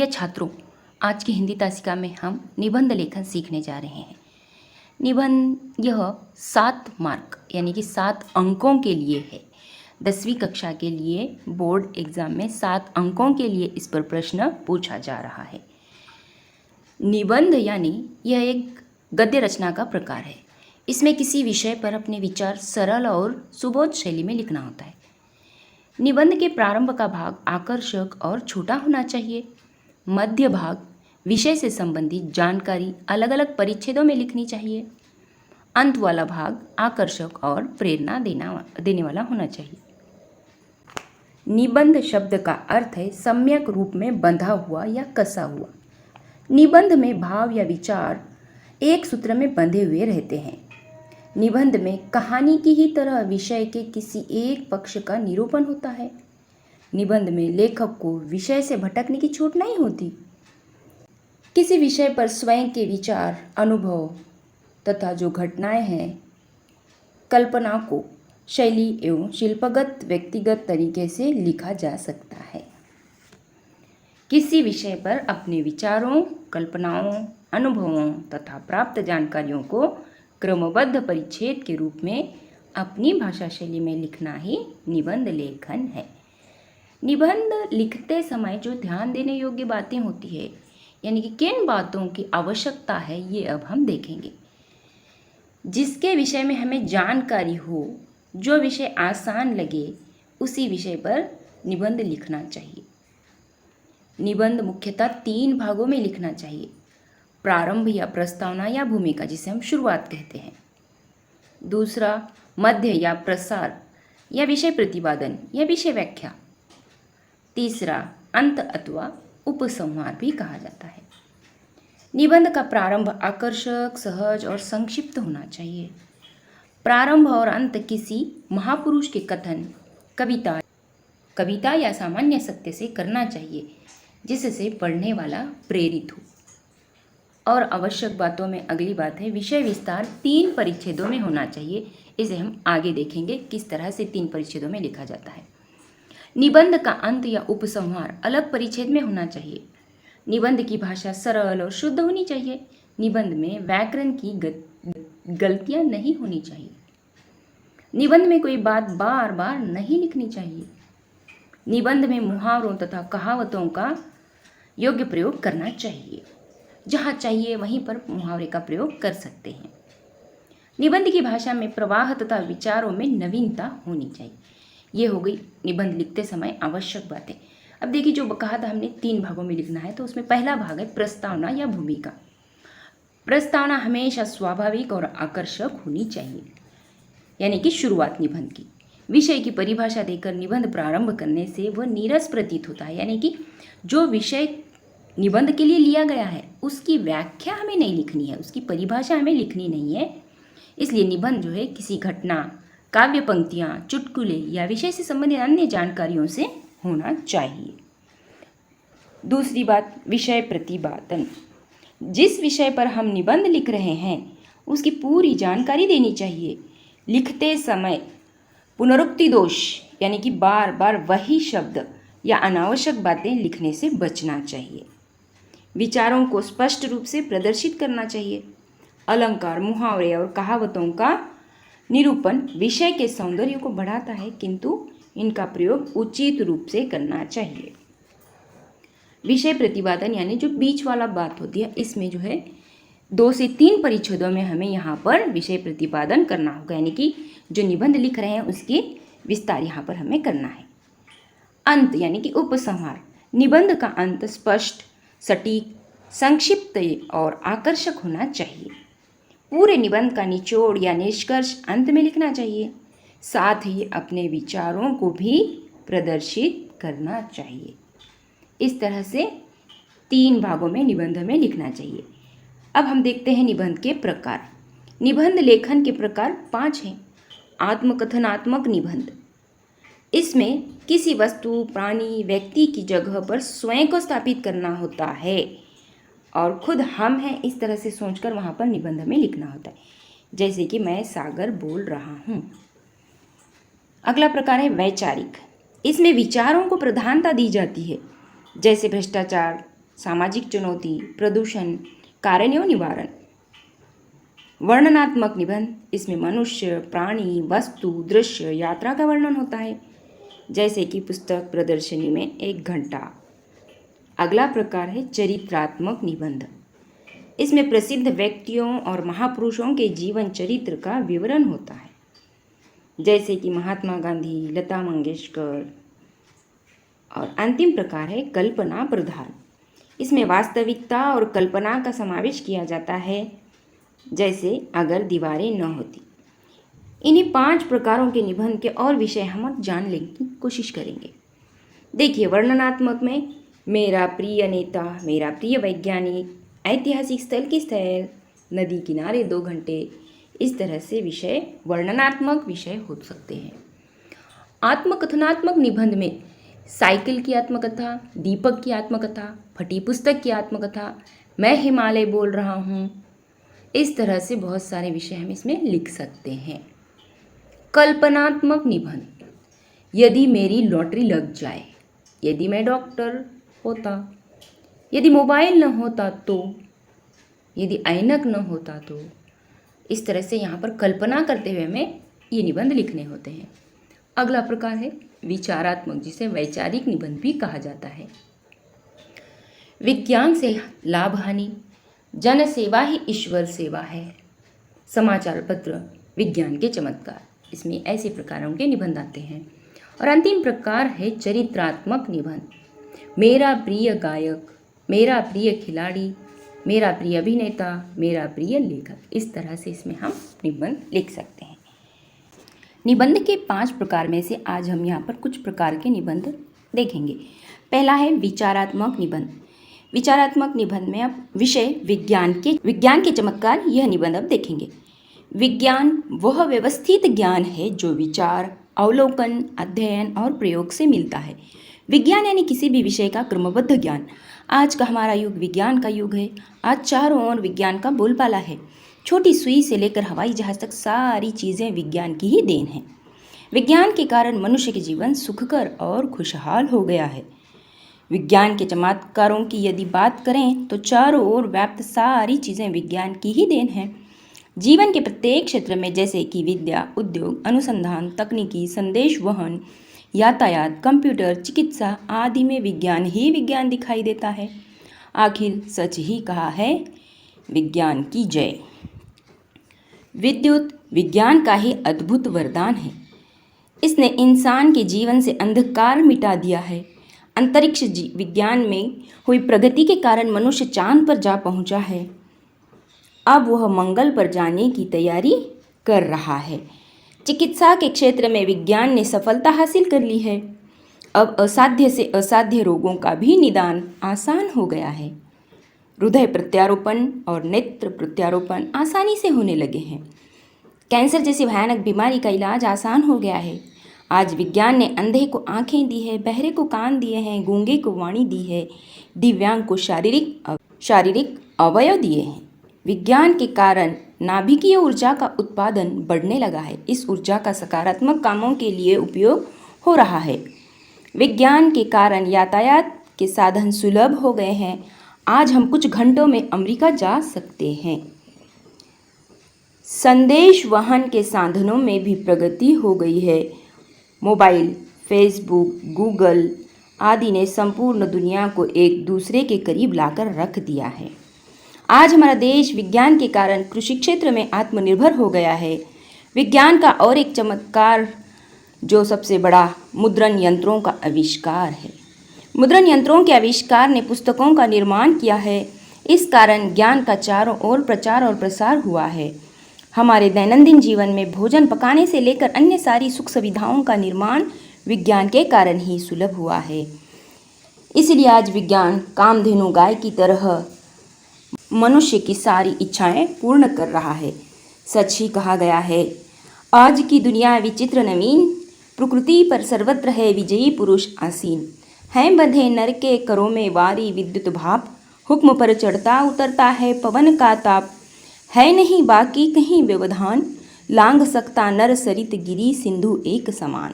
प्रिय छात्रों, आज की हिंदी तासिका में हम निबंध लेखन सीखने जा रहे हैं। निबंध यह 7 मार्क यानी कि 7 अंकों के लिए है। 10वीं कक्षा के लिए बोर्ड एग्जाम में 7 अंकों के लिए इस पर प्रश्न पूछा जा रहा है। निबंध यानी यह एक गद्य रचना का प्रकार है। इसमें किसी विषय पर अपने विचार सरल और सुबोध शैली में लिखना होता है। निबंध के प्रारंभ का भाग आकर्षक और छोटा होना चाहिए। मध्य भाग विषय से संबंधित जानकारी अलग अलग परिच्छेदों में लिखनी चाहिए। अंत वाला भाग आकर्षक और प्रेरणा देने वाला होना चाहिए। निबंध शब्द का अर्थ है सम्यक रूप में बंधा हुआ या कसा हुआ। निबंध में भाव या विचार एक सूत्र में बंधे हुए रहते हैं। निबंध में कहानी की ही तरह विषय के किसी एक पक्ष का निरूपण होता है। निबंध में लेखक को विषय से भटकने की छूट नहीं होती। किसी विषय पर स्वयं के विचार, अनुभव तथा जो घटनाएं हैं, कल्पना को शैली एवं शिल्पगत व्यक्तिगत तरीके से लिखा जा सकता है। किसी विषय पर अपने विचारों, कल्पनाओं, अनुभवों तथा प्राप्त जानकारियों को क्रमबद्ध परिच्छेद के रूप में अपनी भाषा शैली में लिखना ही निबंध लेखन है। निबंध लिखते समय जो ध्यान देने योग्य बातें होती है, यानी कि किन बातों की आवश्यकता है, ये अब हम देखेंगे। जिसके विषय में हमें जानकारी हो, जो विषय आसान लगे, उसी विषय पर निबंध लिखना चाहिए। निबंध मुख्यतः 3 भागों में लिखना चाहिए। प्रारंभ या प्रस्तावना या भूमिका, जिसे हम शुरुआत कहते हैं। दूसरा मध्य या प्रसार या विषय प्रतिपादन या विषय व्याख्या। तीसरा अंत अथवा उपसंहार भी कहा जाता है। निबंध का प्रारंभ आकर्षक, सहज और संक्षिप्त होना चाहिए। प्रारंभ और अंत किसी महापुरुष के कथन, कविता या सामान्य सत्य से करना चाहिए, जिससे पढ़ने वाला प्रेरित हो। और आवश्यक बातों में अगली बात है विषय विस्तार 3 परिच्छेदों में होना चाहिए। इसे हम आगे देखेंगे किस तरह से 3 परिच्छेदों में लिखा जाता है। निबंध का अंत या उपसंहार अलग परिच्छेद में होना चाहिए। निबंध की भाषा सरल और शुद्ध होनी चाहिए। निबंध में व्याकरण की गलतियां नहीं होनी चाहिए। निबंध में कोई बात बार बार नहीं लिखनी चाहिए। निबंध में मुहावरों तथा कहावतों का योग्य प्रयोग करना चाहिए। जहाँ चाहिए वहीं पर मुहावरे का प्रयोग कर सकते हैं। निबंध की भाषा में प्रवाह तथा विचारों में नवीनता होनी चाहिए। ये हो गई निबंध लिखते समय आवश्यक बातें। अब देखिए, जो कहा था हमने 3 भागों में लिखना है, तो उसमें पहला भाग है प्रस्तावना या भूमिका। प्रस्तावना हमेशा स्वाभाविक और आकर्षक होनी चाहिए, यानी कि शुरुआत निबंध की। विषय की परिभाषा देकर निबंध प्रारंभ करने से वह नीरस प्रतीत होता है, यानी कि जो विषय निबंध के लिए लिया गया है उसकी व्याख्या हमें नहीं लिखनी है, उसकी परिभाषा हमें लिखनी नहीं है। इसलिए निबंध जो है किसी घटना, काव्य पंक्तियाँ, चुटकुले या विषय से संबंधित अन्य जानकारियों से होना चाहिए। दूसरी बात, विषय प्रतिपादन। जिस विषय पर हम निबंध लिख रहे हैं उसकी पूरी जानकारी देनी चाहिए। लिखते समय पुनरुक्ति दोष, यानी कि बार बार वही शब्द या अनावश्यक बातें लिखने से बचना चाहिए। विचारों को स्पष्ट रूप से प्रदर्शित करना चाहिए। अलंकार, मुहावरे और कहावतों का निरूपण विषय के सौंदर्य को बढ़ाता है, किंतु इनका प्रयोग उचित रूप से करना चाहिए। विषय प्रतिपादन यानी जो बीच वाला बात होती है, इसमें जो है 2 से 3 परिच्छेदों में हमें यहाँ पर विषय प्रतिपादन करना होगा, यानी कि जो निबंध लिख रहे हैं उसके विस्तार यहाँ पर हमें करना है। अंत यानी कि उपसंहार। निबंध का अंत स्पष्ट, सटीक, संक्षिप्त और आकर्षक होना चाहिए। पूरे निबंध का निचोड़ या निष्कर्ष अंत में लिखना चाहिए। साथ ही अपने विचारों को भी प्रदर्शित करना चाहिए। इस तरह से 3 भागों में निबंध में लिखना चाहिए। अब हम देखते हैं निबंध के प्रकार। निबंध लेखन के प्रकार 5 हैं। आत्मकथनात्मक निबंध। इसमें किसी वस्तु, प्राणी, व्यक्ति की जगह पर स्वयं को स्थापित करना होता है और खुद हम हैं इस तरह से सोचकर वहाँ पर निबंध में लिखना होता है। जैसे कि मैं सागर बोल रहा हूँ। अगला प्रकार है वैचारिक। इसमें विचारों को प्रधानता दी जाती है, जैसे भ्रष्टाचार, सामाजिक चुनौती, प्रदूषण, कारण एवं निवारण। वर्णनात्मक निबंध, इसमें मनुष्य, प्राणी, वस्तु, दृश्य, यात्रा का वर्णन होता है, जैसे कि पुस्तक प्रदर्शनी में 1 घंटा। अगला प्रकार है चरित्रात्मक निबंध। इसमें प्रसिद्ध व्यक्तियों और महापुरुषों के जीवन चरित्र का विवरण होता है, जैसे कि महात्मा गांधी, लता मंगेशकर। और अंतिम प्रकार है कल्पना प्रधान। इसमें वास्तविकता और कल्पना का समावेश किया जाता है, जैसे अगर दीवारें न होती। इन्हीं 5 प्रकारों के निबंध के और विषय हम जानने की कोशिश करेंगे। देखिए, वर्णनात्मक में मेरा प्रिय नेता, मेरा प्रिय वैज्ञानिक, ऐतिहासिक स्थल की स्थल, नदी किनारे 2 घंटे, इस तरह से विषय वर्णनात्मक विषय हो सकते हैं। आत्मकथनात्मक निबंध में साइकिल की आत्मकथा, दीपक की आत्मकथा, फटी पुस्तक की आत्मकथा, मैं हिमालय बोल रहा हूँ, इस तरह से बहुत सारे विषय हम इसमें लिख सकते हैं। कल्पनात्मक निबंध, यदि मेरी लॉटरी लग जाए, यदि मैं डॉक्टर होता, यदि मोबाइल न होता तो, यदि ऐनक न होता तो, इस तरह से यहाँ पर कल्पना करते हुए हमें ये निबंध लिखने होते हैं। अगला प्रकार है विचारात्मक, जिसे वैचारिक निबंध भी कहा जाता है। विज्ञान से लाभ हानि, जन सेवा ही ईश्वर सेवा है, समाचार पत्र, विज्ञान के चमत्कार, इसमें ऐसे प्रकारों के निबंध आते हैं। और अंतिम प्रकार है चरित्रात्मक निबंध, मेरा प्रिय गायक, मेरा प्रिय खिलाड़ी, मेरा प्रिय अभिनेता, मेरा प्रिय लेखक, इस तरह से इसमें हम निबंध लिख सकते हैं। निबंध के 5 प्रकार में से आज हम यहाँ पर कुछ प्रकार के निबंध देखेंगे। पहला है विचारात्मक निबंध। विचारात्मक निबंध में अब विषय विज्ञान के चमत्कार, यह निबंध अब देखेंगे। विज्ञान वह व्यवस्थित ज्ञान है जो विचार, अवलोकन, अध्ययन और प्रयोग से मिलता है। विज्ञान यानी किसी भी विषय का क्रमबद्ध ज्ञान। आज का हमारा युग विज्ञान का युग है। आज चारों ओर विज्ञान का बोलबाला है। छोटी सुई से लेकर हवाई जहाज तक सारी चीज़ें विज्ञान की ही देन हैं। विज्ञान के कारण मनुष्य के जीवन सुखकर और खुशहाल हो गया है। विज्ञान के चमत्कारों की यदि बात करें तो चारों ओर व्याप्त सारी चीज़ें विज्ञान की ही देन हैं। जीवन के प्रत्येक क्षेत्र में, जैसे कि विद्या, उद्योग, अनुसंधान, तकनीकी, संदेश वहन, यातायात, कंप्यूटर, चिकित्सा आदि में विज्ञान ही विज्ञान दिखाई देता है। आखिर सच ही कहा है, विज्ञान की जय। विद्युत विज्ञान का ही अद्भुत वरदान है। इसने इंसान के जीवन से अंधकार मिटा दिया है। अंतरिक्ष विज्ञान में हुई प्रगति के कारण मनुष्य चांद पर जा पहुंचा है। अब वह मंगल पर जाने की तैयारी कर रहा है। चिकित्सा के क्षेत्र में विज्ञान ने सफलता हासिल कर ली है। अब असाध्य से असाध्य रोगों का भी निदान आसान हो गया है। हृदय प्रत्यारोपण और नेत्र प्रत्यारोपण आसानी से होने लगे हैं। कैंसर जैसी भयानक बीमारी का इलाज आसान हो गया है। आज विज्ञान ने अंधे को आंखें दी है, बहरे को कान दिए हैं, गूंगे को वाणी दी है, दिव्यांग को शारीरिक अवयव दिए हैं। विज्ञान के कारण नाभिकीय ऊर्जा का उत्पादन बढ़ने लगा है। इस ऊर्जा का सकारात्मक कामों के लिए उपयोग हो रहा है। विज्ञान के कारण यातायात के साधन सुलभ हो गए हैं। आज हम कुछ घंटों में अमेरिका जा सकते हैं। संदेश वहन के साधनों में भी प्रगति हो गई है। मोबाइल, फेसबुक, गूगल आदि ने संपूर्ण दुनिया को एक दूसरे के करीब लाकर रख दिया है। आज हमारा देश विज्ञान के कारण कृषि क्षेत्र में आत्मनिर्भर हो गया है। विज्ञान का और एक चमत्कार जो सबसे बड़ा मुद्रण यंत्रों का आविष्कार है। मुद्रण यंत्रों के आविष्कार ने पुस्तकों का निर्माण किया है। इस कारण ज्ञान का चारों ओर प्रचार और प्रसार हुआ है। हमारे दैनंदिन जीवन में भोजन पकाने से लेकर अन्य सारी सुख सुविधाओं का निर्माण विज्ञान के कारण ही सुलभ हुआ है। इसलिए आज विज्ञान कामधेनु गाय की तरह मनुष्य की सारी इच्छाएं पूर्ण कर रहा है। सच ही कहा गया है, आज की दुनिया विचित्र नवीन, प्रकृति पर सर्वत्र है विजयी पुरुष आसीन। हैं बंधे नर के करों में वारी विद्युत भाप, हुक्म पर चढ़ता उतरता है पवन का ताप। है नहीं बाकी कहीं व्यवधान, लांघ सकता नर सरित गिरी सिंधु एक समान।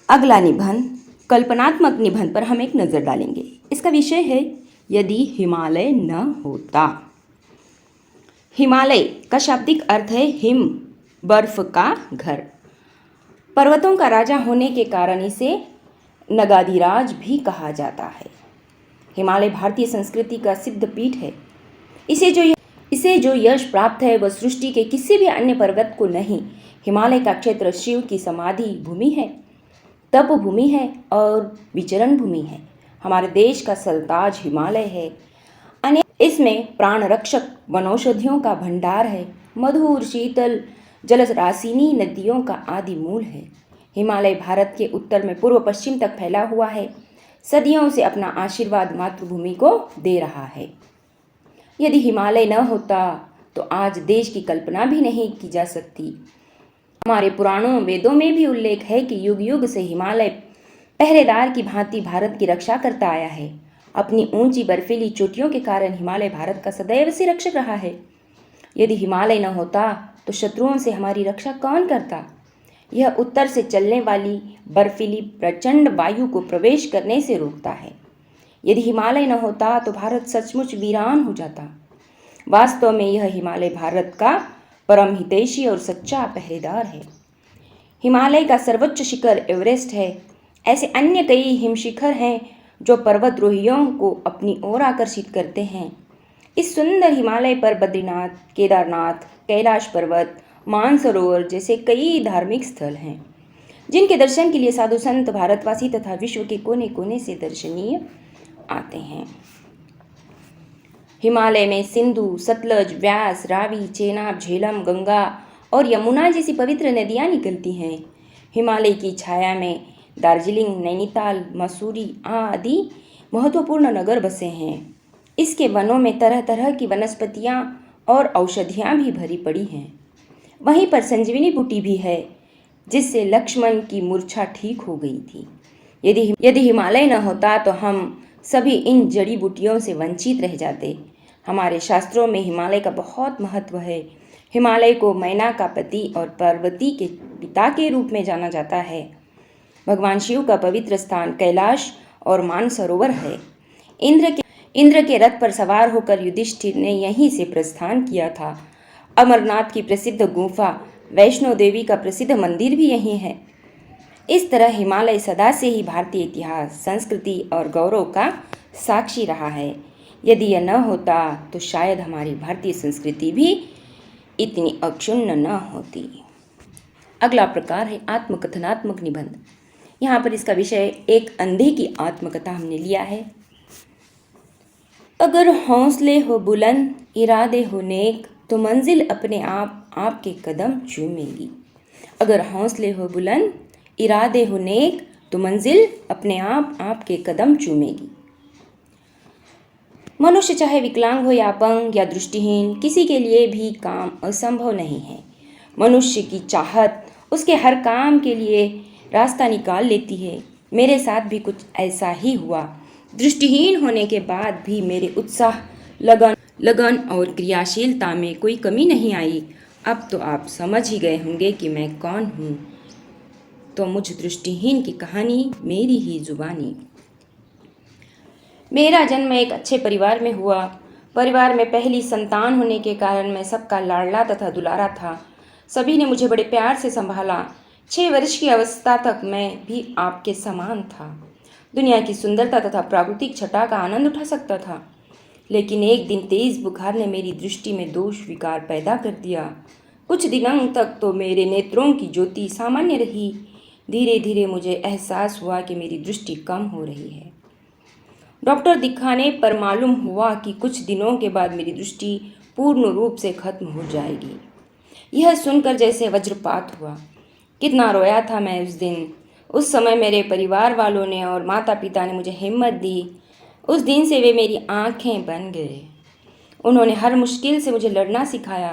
अगला निबंध कल्पनात्मक निबंध पर हम एक नज़र डालेंगे। इसका विषय है यदि हिमालय न होता। हिमालय का शाब्दिक अर्थ है हिम, बर्फ का घर। पर्वतों का राजा होने के कारण इसे नगाधिराज भी कहा जाता है। हिमालय भारतीय संस्कृति का सिद्ध पीठ है। इसे जो यश प्राप्त है वह सृष्टि के किसी भी अन्य पर्वत को नहीं। हिमालय का क्षेत्र शिव की समाधि भूमि है, तप भूमि है और विचरण भूमि है। हमारे देश का सल्ताज हिमालय है। इसमें प्राण रक्षक वनौषधियों का भंडार है। मधुर शीतल जलराशिनी नदियों का आदि मूल है। हिमालय भारत के उत्तर में पूर्व पश्चिम तक फैला हुआ है। सदियों से अपना आशीर्वाद मातृभूमि को दे रहा है। यदि हिमालय न होता तो आज देश की कल्पना भी नहीं की जा सकती। हमारे पुराणों वेदों में भी उल्लेख है कि युग युग से हिमालय पहरेदार की भांति भारत की रक्षा करता आया है। अपनी ऊंची बर्फीली चोटियों के कारण हिमालय भारत का सदैव से रक्षक रहा है। यदि हिमालय न होता तो शत्रुओं से हमारी रक्षा कौन करता। यह उत्तर से चलने वाली बर्फीली प्रचंड वायु को प्रवेश करने से रोकता है। यदि हिमालय न होता तो भारत सचमुच वीरान हो जाता। वास्तव में यह हिमालय भारत का परम हितैषी और सच्चा पहरेदार है। हिमालय का सर्वोच्च शिखर एवरेस्ट है। ऐसे अन्य कई हिमशिखर हैं जो पर्वतरोहियों को अपनी ओर आकर्षित करते हैं। इस सुंदर हिमालय पर बद्रीनाथ, केदारनाथ, कैलाश पर्वत, मानसरोवर जैसे कई धार्मिक स्थल हैं जिनके दर्शन के लिए साधु संत, भारतवासी तथा विश्व के कोने कोने से दर्शनीय आते हैं। हिमालय में सिंधु, सतलज, व्यास, रावी, चेनाब, झेलम, गंगा और यमुना जैसी पवित्र नदियाँ निकलती हैं। हिमालय की छाया में दार्जिलिंग, नैनीताल, मसूरी आदि महत्वपूर्ण नगर बसे हैं। इसके वनों में तरह तरह की वनस्पतियाँ और औषधियाँ भी भरी पड़ी हैं। वहीं पर संजीवनी बूटी भी है जिससे लक्ष्मण की मूर्छा ठीक हो गई थी। यदि हिमालय न होता तो हम सभी इन जड़ी बूटियों से वंचित रह जाते। हमारे शास्त्रों में हिमालय का बहुत महत्व है। हिमालय को मैना का पति और पार्वती के पिता के रूप में जाना जाता है। भगवान शिव का पवित्र स्थान कैलाश और मानसरोवर है। इंद्र के रथ पर सवार होकर युधिष्ठिर ने यहीं से प्रस्थान किया था। अमरनाथ की प्रसिद्ध गुफा, वैष्णो देवी का प्रसिद्ध मंदिर भी यहीं है। इस तरह हिमालय सदा से ही भारतीय इतिहास, संस्कृति और गौरव का साक्षी रहा है। यदि यह न होता तो शायद हमारी भारतीय संस्कृति भी इतनी अक्षुण्ण न होती। अगला प्रकार है आत्मकथनात्मक निबंध। यहाँ पर इसका विषय एक अंधे की आत्मकथा हमने लिया है। अगर हौसले हो बुलंद, इरादे हो नेक, तो मंजिल अपने आप आपके कदम चूमेगी। अगर हौसले हो बुलंद, इरादे हो नेक, तो मंजिल अपने आप आपके कदम चूमेगी। मनुष्य चाहे विकलांग हो या अपंग या दृष्टिहीन, किसी के लिए भी काम असंभव नहीं है। मनुष्य की चाहत उसके हर काम के लिए रास्ता निकाल लेती है। मेरे साथ भी कुछ ऐसा ही हुआ। दृष्टिहीन होने के बाद भी मेरे उत्साह, लगन और क्रियाशीलता में कोई कमी नहीं आई। अब तो आप समझ ही गए होंगे कि मैं कौन हूँ। तो मुझ दृष्टिहीन की कहानी, मेरी ही जुबानी। मेरा जन्म एक अच्छे परिवार में हुआ। परिवार में पहली संतान होने के कारण मैं सबका लाडला तथा दुलारा था। सभी ने मुझे बड़े प्यार से संभाला। 6 वर्ष की अवस्था तक मैं भी आपके समान था। दुनिया की सुंदरता तथा प्राकृतिक छटा का आनंद उठा सकता था। लेकिन एक दिन तेज बुखार ने मेरी दृष्टि में दोष विकार पैदा कर दिया। कुछ दिनों तक तो मेरे नेत्रों की ज्योति सामान्य रही। धीरे धीरे मुझे एहसास हुआ कि मेरी दृष्टि कम हो रही है। डॉक्टर दिखाने पर मालूम हुआ कि कुछ दिनों के बाद मेरी दृष्टि पूर्ण रूप से खत्म हो जाएगी। यह सुनकर जैसे वज्रपात हुआ। कितना रोया था मैं उस दिन। उस समय मेरे परिवार वालों ने और माता पिता ने मुझे हिम्मत दी। उस दिन से वे मेरी आंखें बन गए। उन्होंने हर मुश्किल से मुझे लड़ना सिखाया।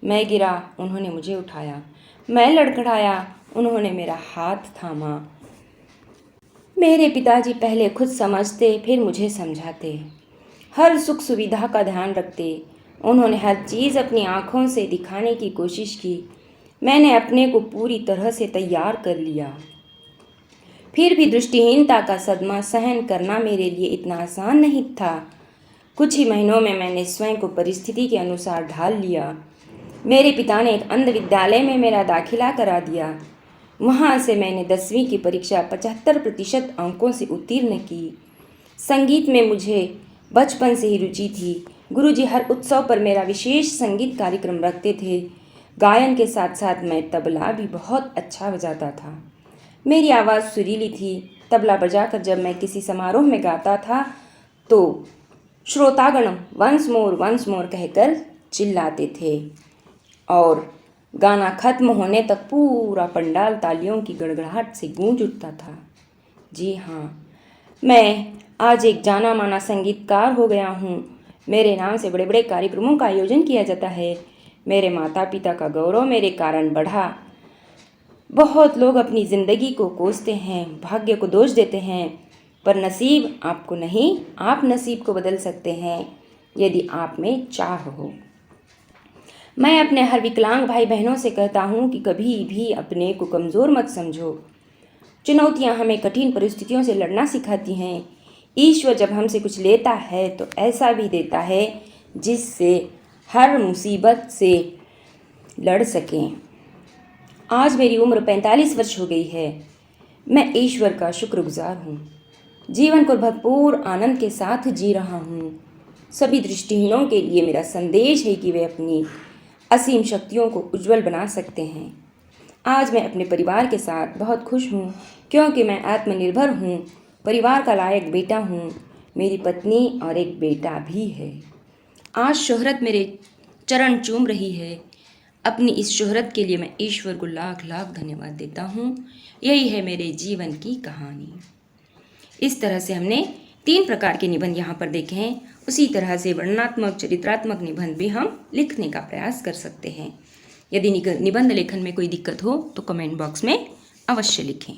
मैं गिरा, उन्होंने मुझे उठाया। मैं लड़खड़ाया, उन्होंने मेरा हाथ थामा। मेरे पिताजी पहले खुद समझते, फिर मुझे समझाते। हर सुख सुविधा का ध्यान रखते। उन्होंने हर चीज़ अपनी आँखों से दिखाने की कोशिश की। मैंने अपने को पूरी तरह से तैयार कर लिया। फिर भी दृष्टिहीनता का सदमा सहन करना मेरे लिए इतना आसान नहीं था। कुछ ही महीनों में मैंने स्वयं को परिस्थिति के अनुसार ढाल लिया। मेरे पिता ने एक अंध विद्यालय में मेरा दाखिला करा दिया। वहाँ से मैंने 10वीं की परीक्षा 75% अंकों से उत्तीर्ण की। संगीत में मुझे बचपन से ही रुचि थी। गुरुजी हर उत्सव पर मेरा विशेष संगीत कार्यक्रम रखते थे। गायन के साथ साथ मैं तबला भी बहुत अच्छा बजाता था। मेरी आवाज़ सुरीली थी। तबला बजाकर जब मैं किसी समारोह में गाता था तो श्रोतागण वंस मोर कहकर चिल्लाते थे और गाना खत्म होने तक पूरा पंडाल तालियों की गड़गड़ाहट से गूंज उठता था। जी हाँ, मैं आज एक जाना माना संगीतकार हो गया हूँ। मेरे नाम से बड़े बड़े कार्यक्रमों का आयोजन किया जाता है। मेरे माता पिता का गौरव मेरे कारण बढ़ा। बहुत लोग अपनी ज़िंदगी को कोसते हैं, भाग्य को दोष देते हैं, पर नसीब आपको नहीं, आप नसीब को बदल सकते हैं यदि आप में चाह हो। मैं अपने हर विकलांग भाई बहनों से कहता हूँ कि कभी भी अपने को कमज़ोर मत समझो। चुनौतियाँ हमें कठिन परिस्थितियों से लड़ना सिखाती हैं। ईश्वर जब हमसे कुछ लेता है तो ऐसा भी देता है जिससे हर मुसीबत से लड़ सकें। आज मेरी उम्र 45 वर्ष हो गई है। मैं ईश्वर का शुक्रगुजार हूँ। जीवन को भरपूर आनंद के साथ जी रहा हूँ। सभी दृष्टिहीनों के लिए मेरा संदेश है कि वे अपनी असीम शक्तियों को उज्जवल बना सकते हैं। आज मैं अपने परिवार के साथ बहुत खुश हूँ क्योंकि मैं आत्मनिर्भर हूँ। परिवार का लायक बेटा हूँ। मेरी पत्नी और एक बेटा भी है। आज शोहरत मेरे चरण चूम रही है। अपनी इस शोहरत के लिए मैं ईश्वर को लाख लाख धन्यवाद देता हूँ। यही है मेरे जीवन की कहानी। इस तरह से हमने 3 प्रकार के निबंध यहाँ पर देखे हैं। उसी तरह से वर्णनात्मक चरित्रात्मक निबंध भी हम लिखने का प्रयास कर सकते हैं। यदि निबंध लेखन में कोई दिक्कत हो तो कमेंट बॉक्स में अवश्य लिखें।